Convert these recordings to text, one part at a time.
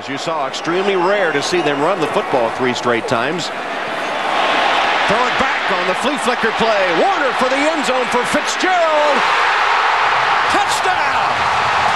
As you saw, extremely rare to see them run the football 3 straight times. Throw it back on the flea flicker play. Warner for the end zone for Fitzgerald. Touchdown!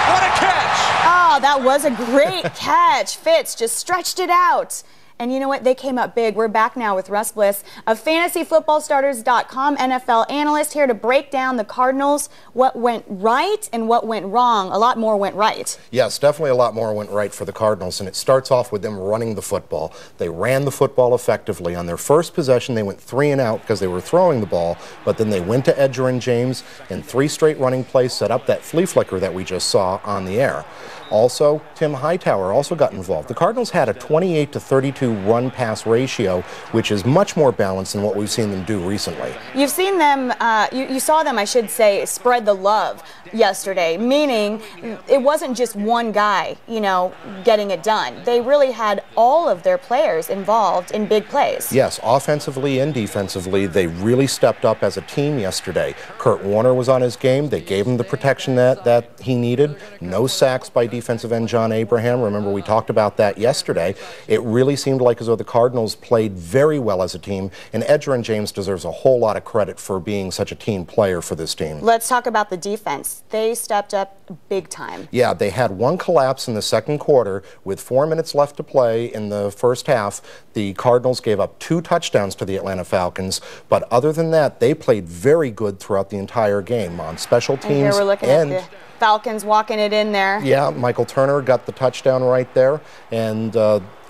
What a catch! Oh, that was a great catch. Fitz just stretched it out. And you know what? They came up big. We're back now with Russ Bliss of FantasyFootballStarters.com, NFL analyst, here to break down the Cardinals, what went right and what went wrong. A lot more went right. Yes, definitely a lot more went right for the Cardinals, and it starts off with them running the football. They ran the football effectively. On their first possession, they went 3 and out because they were throwing the ball, but then they went to Edgerrin James, and 3 straight running plays set up that flea flicker that we just saw on the air. Also, Tim Hightower also got involved. The Cardinals had a 28-32 run-pass ratio, which is much more balanced than what we've seen them do recently. You've seen them, you saw them, I should say, spread the love yesterday, meaning it wasn't just one guy, you know, getting it done. They really had all of their players involved in big plays. Yes, offensively and defensively, they really stepped up as a team yesterday. Kurt Warner was on his game. They gave him the protection that he needed. No sacks by defensive end John Abraham. Remember, we talked about that yesterday. It really seemed like as though the Cardinals played very well as a team, and Edgerrin James deserves a whole lot of credit for being such a team player for this team. Let's talk about the defense. They stepped up big time. Yeah, they had one collapse in the second quarter with 4 minutes left to play in the first half. The Cardinals gave up 2 touchdowns to the Atlanta Falcons, but other than that, they played very good throughout the entire game on special teams. And here we're looking at the Falcons walking it in there. Yeah, Michael Turner got the touchdown right there, and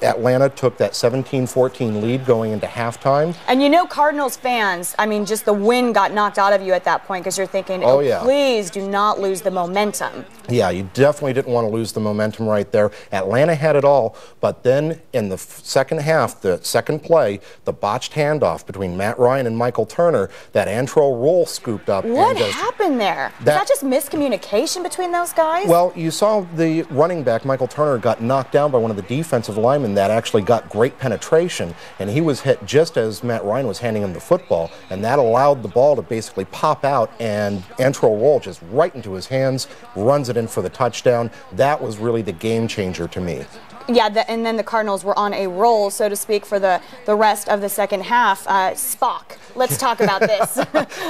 Atlanta took that 17-14 lead going into halftime. And you know, Cardinals fans, I mean, just the wind got knocked out of you at that point because you're thinking, oh yeah, please do not lose the momentum. Yeah, you definitely didn't want to lose the momentum right there. Atlanta had it all, but then in the second half, the second play, the botched handoff between Matt Ryan and Michael Turner, that Antrel Roll scooped up. What happened there? Was that just miscommunication between those guys? Well, you saw the running back, Michael Turner, got knocked down by one of the defensive linemen that actually got great penetration, and he was hit just as Matt Ryan was handing him the football, and that allowed the ball to basically pop out, and Antrel Roll just right into his hands, runs it in for the touchdown. That was really the game changer to me. Yeah, and then the Cardinals were on a roll, so to speak, for the rest of the second half. Spock, let's talk about this.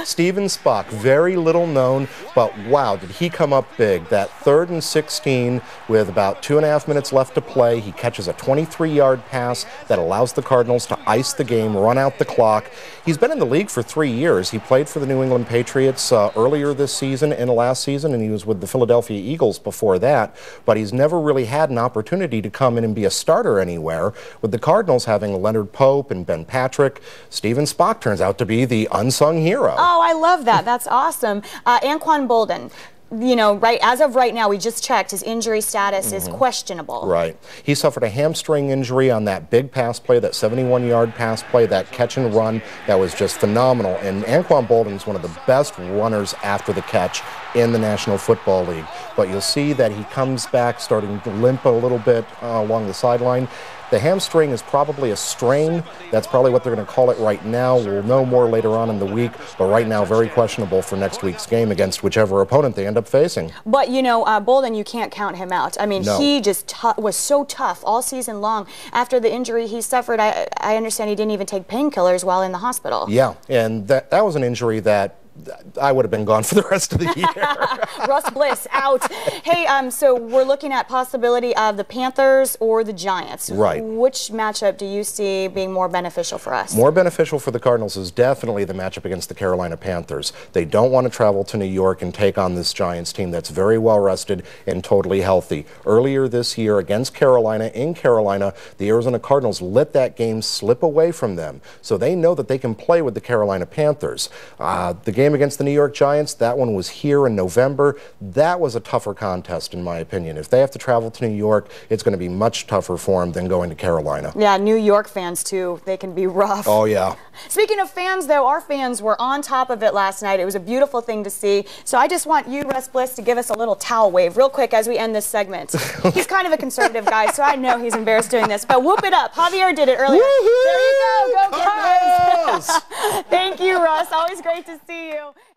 Steven Spock, very little known, but wow, did he come up big. That 3rd and 16 with about 2.5 minutes left to play. He catches a 23-yard pass that allows the Cardinals to ice the game, run out the clock. He's been in the league for 3 years. He played for the New England Patriots earlier this season and last season, and he was with the Philadelphia Eagles before that, but he's never really had an opportunity to come in and be a starter anywhere. With the Cardinals having Leonard Pope and Ben Patrick, Steven Spock turns out to be the unsung hero. Oh, I love that. That's awesome. Anquan Boldin, you know, as of right now, we just checked, his injury status is questionable. Right. He suffered a hamstring injury on that big pass play, that 71-yard pass play, that catch and run that was just phenomenal. And Anquan Boldin is one of the best runners after the catch in the National Football League. But you'll see that he comes back starting to limp a little bit along the sideline. The hamstring is probably a strain. That's probably what they're going to call it right now. We'll know more later on in the week, but right now very questionable for next week's game against whichever opponent they end up facing. But, you know, Boldin, you can't count him out. I mean, he just was so tough all season long. After the injury he suffered, I understand he didn't even take painkillers while in the hospital. Yeah, and that was an injury that I would have been gone for the rest of the year. Russ Bliss out. Hey, so we're looking at possibility of the Panthers or the Giants. Right. Which matchup do you see being more beneficial for us? More beneficial for the Cardinals is definitely the matchup against the Carolina Panthers. They don't want to travel to New York and take on this Giants team that's very well rested and totally healthy. Earlier this year against Carolina, in Carolina, the Arizona Cardinals let that game slip away from them. So they know that they can play with the Carolina Panthers. The game against the New York Giants, that one was here in November. That was a tougher contest, in my opinion. If they have to travel to New York, it's going to be much tougher for them than going to Carolina. Yeah, New York fans, too. They can be rough. Oh, yeah. Speaking of fans, though, our fans were on top of it last night. It was a beautiful thing to see. So I just want you, Russ Bliss, to give us a little towel wave real quick as we end this segment. He's kind of a conservative guy, so I know he's embarrassed doing this. But whoop it up. Javier did it earlier. There you go. Go Cards. Thank you, Russ. Always great to see you.